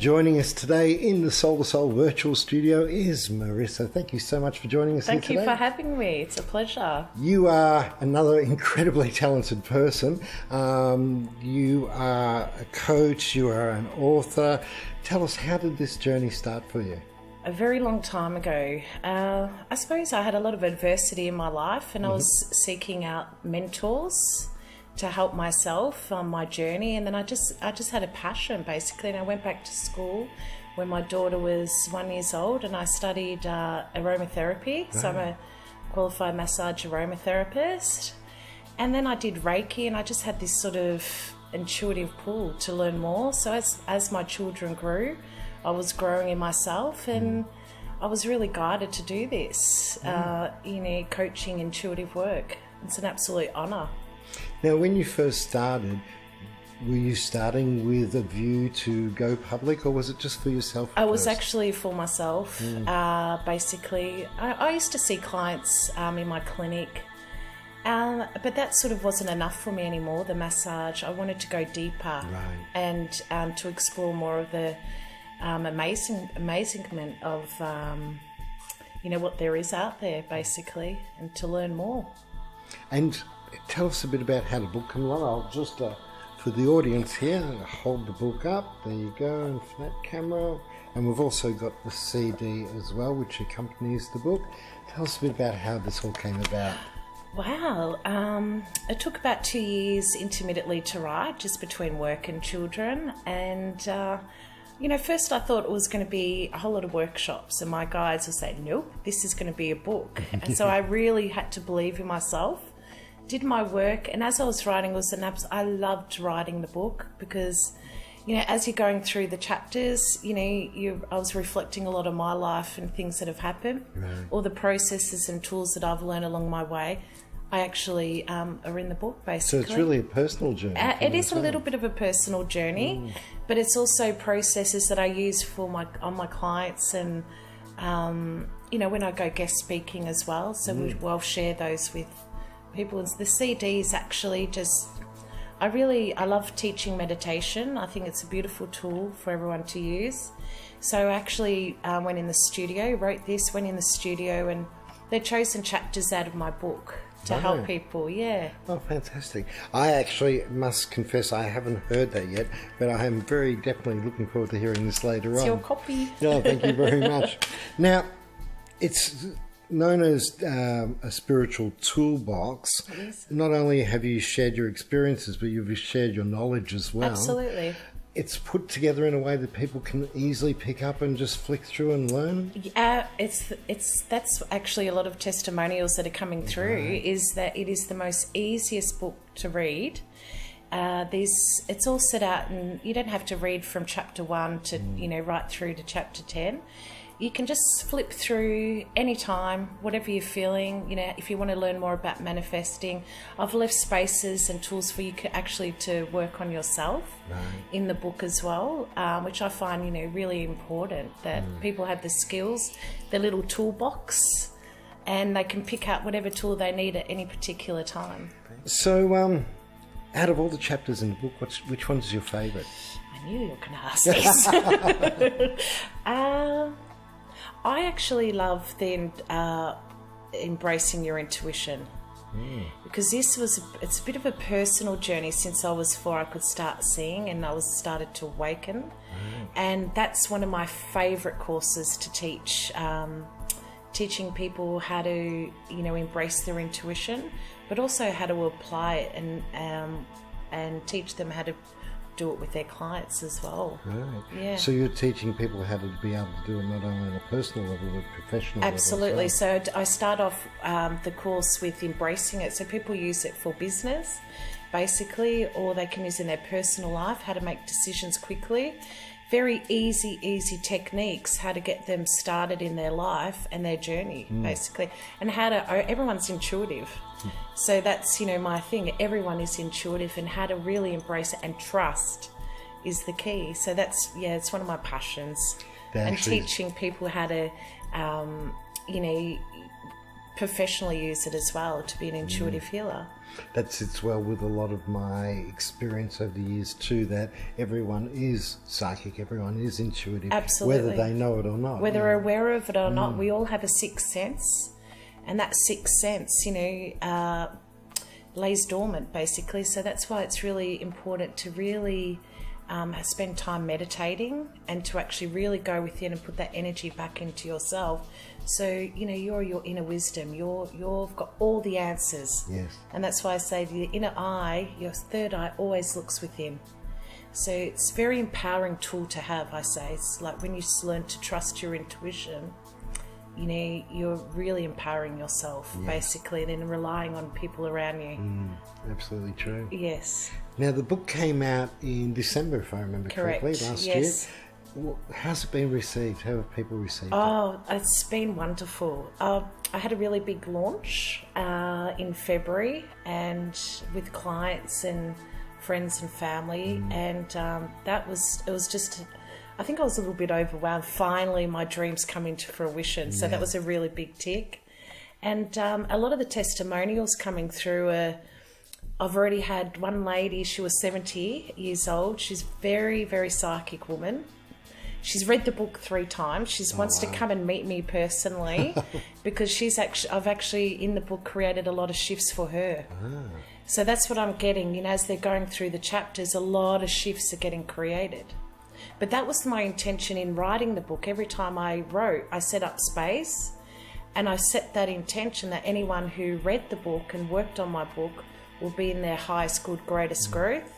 Joining us today in the Soul to Soul virtual studio is Marissa. Thank you so much for joining us Thank here today. you for having me. It's a pleasure. You are another incredibly talented person. You are a coach, you are an author. Tell us, how did this journey start for you? A very long time ago, I suppose I had a lot of adversity in my life, and I was seeking out mentors to help myself on my journey. And then I just had a passion, basically, and I went back to school when my daughter was 1 year old, and I studied aromatherapy. So I'm a qualified massage aromatherapist, and then I did Reiki, and I just had this sort of intuitive pull to learn more. So as my children grew, I was growing in myself, and I was really guided to do this, coaching intuitive work. It's an absolute honour. Now, when you first started, were you starting with a view to go public, or was it just for yourself? I was actually for myself, basically. I used to see clients in my clinic, but that sort of wasn't enough for me anymore, the massage. I wanted to go deeper and to explore more of the amazement of, what there is out there, basically, and to learn more. And tell us a bit about how the book came along. I'll just, for the audience here, hold the book up. There you go, in that camera. And we've also got the CD as well, which accompanies the book. Tell us a bit about how this all came about. Wow. It took about 2 years intermittently to write, just between work and children. And, first I thought it was going to be a whole lot of workshops, and my guides would say, nope, this is going to be a book. And so I really had to believe in myself. Did my work, and as I was writing, I loved writing the book because, as you're going through the chapters, I was reflecting a lot of my life and things that have happened, all the processes and tools that I've learned along my way. I actually are in the book, basically. So it's really a personal journey. It is a little bit of a personal journey, but it's also processes that I use on my clients, and when I go guest speaking as well. So we'll share those with people. And the CD is actually just, I love teaching meditation. I think it's a beautiful tool for everyone to use. So I actually went in the studio, and they're chosen chapters out of my book to help people. Oh, fantastic. I actually must confess I haven't heard that yet, but I am very definitely looking forward to hearing this later on. It's your copy. Oh, thank you very much. Now, it's known as a spiritual toolbox. Yes. Not only have you shared your experiences, but you've shared your knowledge as well. Absolutely. It's put together in a way that people can easily pick up and just flick through and learn. That's actually a lot of testimonials that are coming through. Is that it is the most easiest book to read. It's all set out, and you don't have to read from chapter 1 to right through to chapter 10. You can just flip through anytime, whatever you're feeling. If you want to learn more about manifesting, I've left spaces and tools for you to work on yourself in the book as well, which I find, really important, that people have the skills, their little toolbox, and they can pick out whatever tool they need at any particular time. So, out of all the chapters in the book, which one's your favourite? I knew you were going to ask this. I actually love the embracing your intuition, because it's a bit of a personal journey. Since I was 4, I could start seeing, and I started to awaken, and that's one of my favourite courses to teach. Teaching people how to embrace their intuition, but also how to apply it and teach them how to do it with their clients as well. Right. Yeah. So you're teaching people how to be able to do it not only on a personal level but professional Absolutely. level as well. So I start off the course with embracing it. So people use it for business, basically, or they can use it in their personal life, how to make decisions quickly. Very easy techniques, how to get them started in their life and their journey, basically. And everyone's intuitive. So that's, my thing. Everyone is intuitive, and how to really embrace it and trust is the key. So that's, it's one of my passions. And teaching people how to, professionally use it as well to be an intuitive healer. That sits well with a lot of my experience over the years too, that everyone is psychic, everyone is intuitive. Absolutely. Whether they know it or not. Whether they're aware of it or not, we all have a sixth sense. And that sixth sense, lays dormant basically. So that's why it's really important to really spend time meditating and to actually really go within and put that energy back into yourself. So, you're your inner wisdom. You've got all the answers. Yes. And that's why I say the inner eye, your third eye, always looks within. So it's a very empowering tool to have, I say. It's like when you learn to trust your intuition, you're really empowering yourself, basically, and then relying on people around you. Absolutely true. Yes. Now, the book came out in December, if I remember correctly, last year. How's it been received? How have people received it? Oh, it's been wonderful. I had a really big launch in February, and with clients and friends and family, and it was just, I think I was a little bit overwhelmed. Finally, my dreams come into fruition, so that was a really big tick. And a lot of the testimonials coming through I've already had one lady, she was 70 years old. She's a very, very psychic woman. She's read the book 3 times. She wants to come and meet me personally because I've actually in the book created a lot of shifts for her. So that's what I'm getting. As they're going through the chapters, a lot of shifts are getting created. But that was my intention in writing the book. Every time I wrote, I set up space, and I set that intention that anyone who read the book and worked on my book will be in their highest good, greatest growth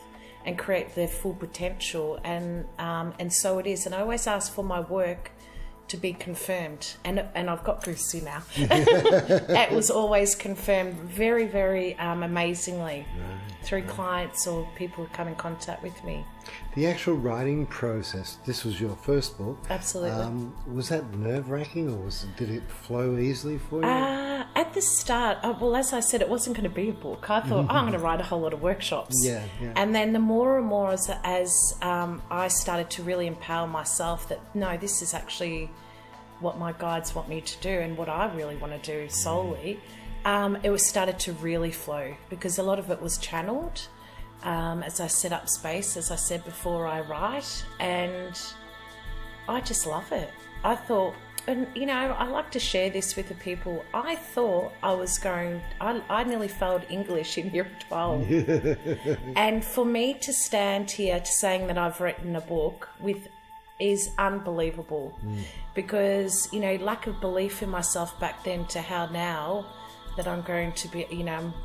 and create their full potential. And so it is. And I always ask for my work to be confirmed. And I've got goosey now. It was always confirmed very, very amazingly through clients or people who come in contact with me. The actual writing process, this was your first book. Absolutely. Was that nerve-wracking, or did it flow easily for you? At the start, as I said, it wasn't going to be a book. I thought, I'm going to write a whole lot of workshops. Yeah. And then the more and more as I started to really empower myself that, no, this is actually what my guides want me to do and what I really want to do solely, it was started to really flow because a lot of it was channeled. As I set up space, as I said before, I write, and I just love it. I thought, and I like to share this with the people. I thought I nearly failed English in year 12. And for me to stand here to saying that I've written a book is unbelievable because, lack of belief in myself back then to how now that I'm going to be,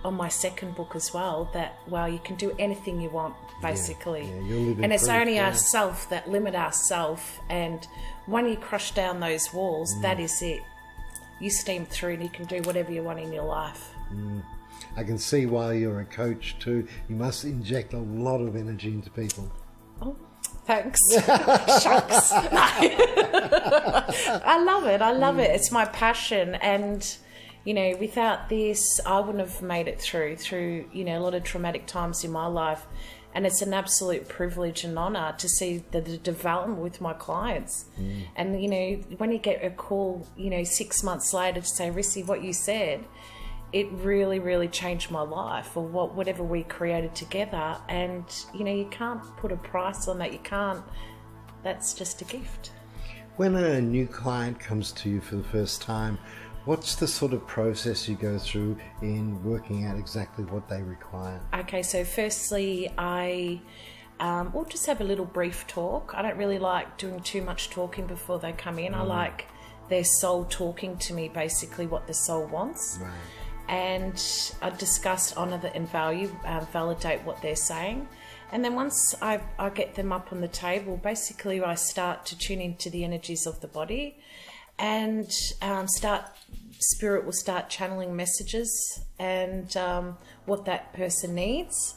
on my second book as well, that, you can do anything you want, basically. And it's only ourselves that limit ourselves. And when you crush down those walls, that is it. You steam through and you can do whatever you want in your life. I can see why you're a coach too. You must inject a lot of energy into people. Oh, thanks. Shucks. No. I love it. It's my passion. And without this, I wouldn't have made it through, a lot of traumatic times in my life. And it's an absolute privilege and honour to see the development with my clients. And, when you get a call, 6 months later to say, Rissy, what you said, it really, really changed my life, or whatever we created together. And, you can't put a price on that. You can't. That's just a gift. When a new client comes to you for the first time, what's the sort of process you go through in working out exactly what they require? Okay, so firstly, we'll just have a little brief talk. I don't really like doing too much talking before they come in. I like their soul talking to me, basically what the soul wants. Right. And I discuss, honour and value, validate what they're saying. And then once I get them up on the table, basically I start to tune into the energies of the body and spirit will start channeling messages and what that person needs.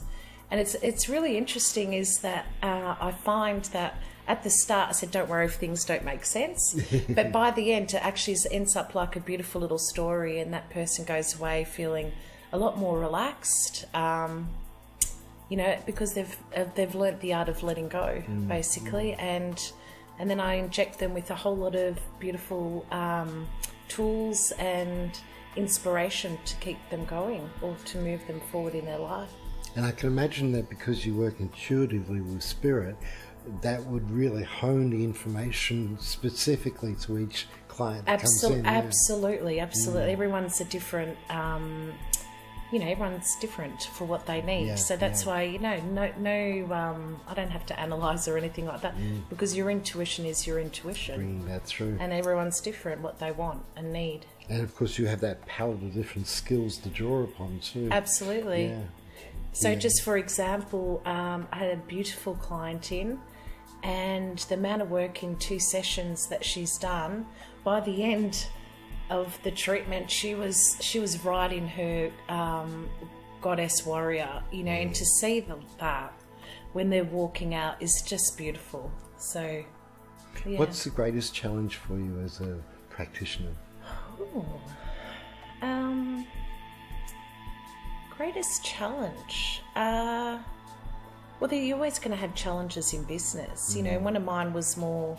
And it's really interesting is that I find that at the start I said, don't worry if things don't make sense. But by the end, it actually ends up like a beautiful little story, and that person goes away feeling a lot more relaxed, because they've learnt the art of letting go, basically. And then I inject them with a whole lot of beautiful tools and inspiration to keep them going or to move them forward in their life. And I can imagine that because you work intuitively with spirit, that would really hone the information specifically to each client that comes in. Absolutely. Everyone's a different, everyone's different for what they need. Yeah, so that's why, I don't have to analyse or anything like that because your intuition is your intuition. Bringing that through. And everyone's different, what they want and need. And of course you have that palette of different skills to draw upon too. Absolutely. Yeah. So just for example, I had a beautiful client in, and the amount of work in 2 sessions that she's done, by the end of the treatment, she was right in her goddess warrior, and to see that when they're walking out is just beautiful. So, yeah. What's the greatest challenge for you as a practitioner? Greatest challenge? Well, you're always going to have challenges in business. One of mine was more,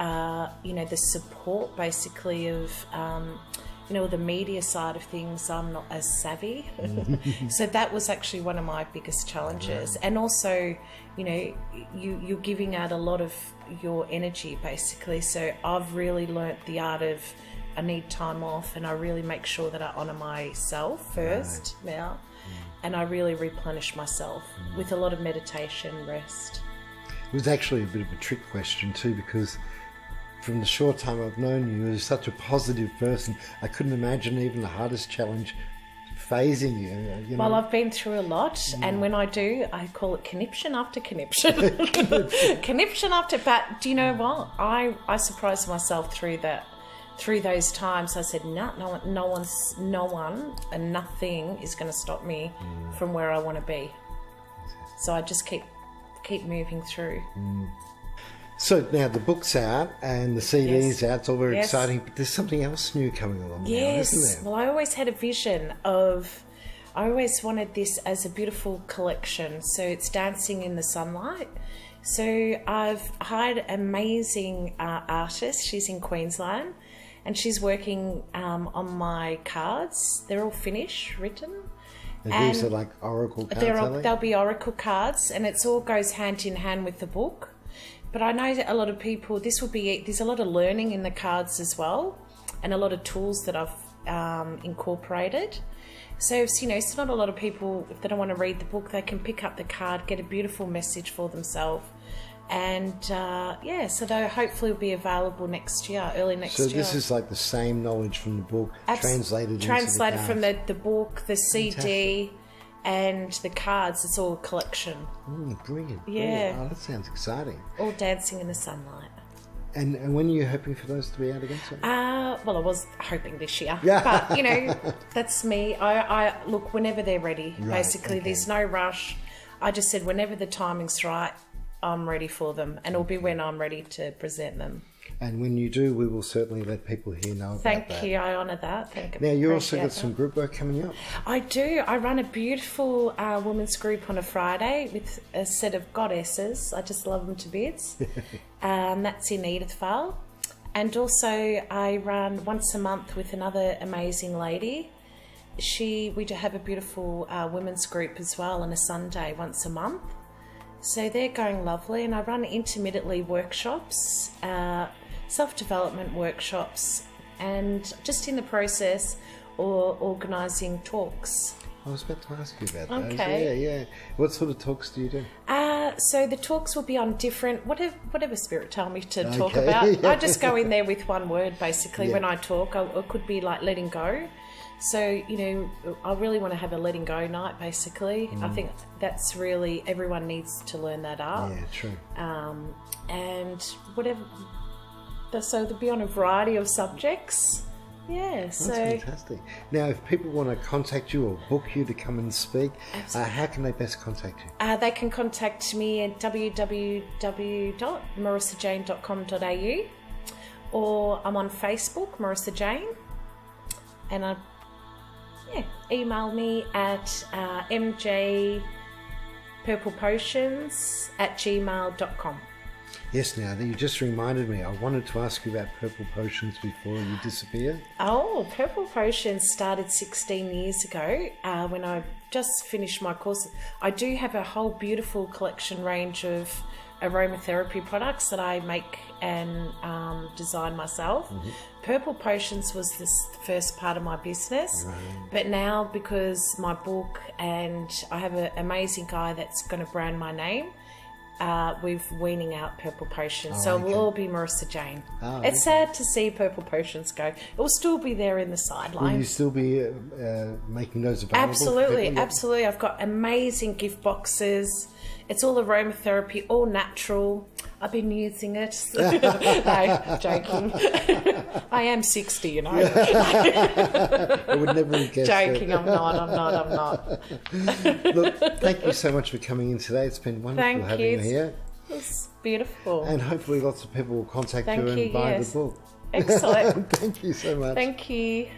the support basically of, the media side of things. I'm not as savvy. So that was actually one of my biggest challenges. And also, you're giving out a lot of your energy basically. So I've really learnt the art of, I need time off, and I really make sure that I honour myself first now. And I really replenish myself with a lot of meditation, rest. It was actually a bit of a trick question too, because from the short time I've known you, you're such a positive person. I couldn't imagine even the hardest challenge phasing you. Well, I've been through a lot, and when I do, I call it conniption after conniption. Conniption after, but do you know what? I surprised myself through those times. I said, no one and nothing is going to stop me from where I want to be. So I just keep moving through. So now the book's out and the CD's out. It's all very exciting, but there's something else new coming along now, isn't there? Well, I always had a vision of, I always wanted this as a beautiful collection. So it's Dancing in the Sunlight. So I've hired an amazing artist. She's in Queensland. And she's working on my cards. They're all finished, written. And these are like oracle cards, they'll be oracle cards, and it all goes hand in hand with the book. But I know that a lot of people, there's a lot of learning in the cards as well, and a lot of tools that I've incorporated. So, it's not a lot of people, if they don't want to read the book, they can pick up the card, get a beautiful message for themselves. And so they'll hopefully be available next year, early next year. So this is like the same knowledge from the book translated into from the book, the CD, and the cards. It's all a collection. Brilliant. Yeah. Oh, that sounds exciting. All Dancing in the Sunlight. And when are you hoping for those to be out again? Well, I was hoping this year. Yeah. But, that's me. I look, whenever they're ready, basically. Okay. There's no rush. I just said whenever the timing's right, I'm ready for them, and it'll be when I'm ready to present them. And when you do, we will certainly let people here know about that. Thank you, I honour that. Now, you also got some group work coming up. I do. I run a beautiful women's group on a Friday with a set of goddesses. I just love them to bits. That's in Edithvale. And also I run once a month with another amazing lady. We do have a beautiful women's group as well on a Sunday once a month. So they're going lovely, and I run intermittently workshops, self-development workshops, and just in the process or organising talks. I was about to ask you about those. Okay. Yeah. What sort of talks do you do? So the talks will be on different, whatever spirit tell me to talk about. I just go in there with one word, basically, when I talk. It could be like letting go. So, I really want to have a letting go night, basically. I think that's really, everyone needs to learn that art. Yeah, true. And whatever, so they'll be on a variety of subjects. Yeah, That's fantastic. Now, if people want to contact you or book you to come and speak, how can they best contact you? They can contact me at www.marissajane.com.au, or I'm on Facebook, Marissa Jane, and email me at mjpurplepotions@gmail.com. Yes, now that you just reminded me, I wanted to ask you about Purple Potions before you disappear. Oh, Purple Potions started 16 years ago when I just finished my course. I do have a whole beautiful collection range of aromatherapy products that I make and design myself. Purple Potions was the first part of my business, but now because my book and I have an amazing guy that's going to brand my name, we're weaning out Purple Potions. So it will all be Marissa Jane. It's sad to see Purple Potions go. It will still be there in the sidelines. Will you still be making those available? Absolutely, absolutely. I've got amazing gift boxes. It's all aromatherapy, all natural. I've been using it. No, joking. I am 60, you know. I would never have guessed Joking, it. I'm not. Look, thank you so much for coming in today. It's been wonderful having you here. It's beautiful. And hopefully lots of people will contact you and buy the book. Excellent. Thank you so much. Thank you.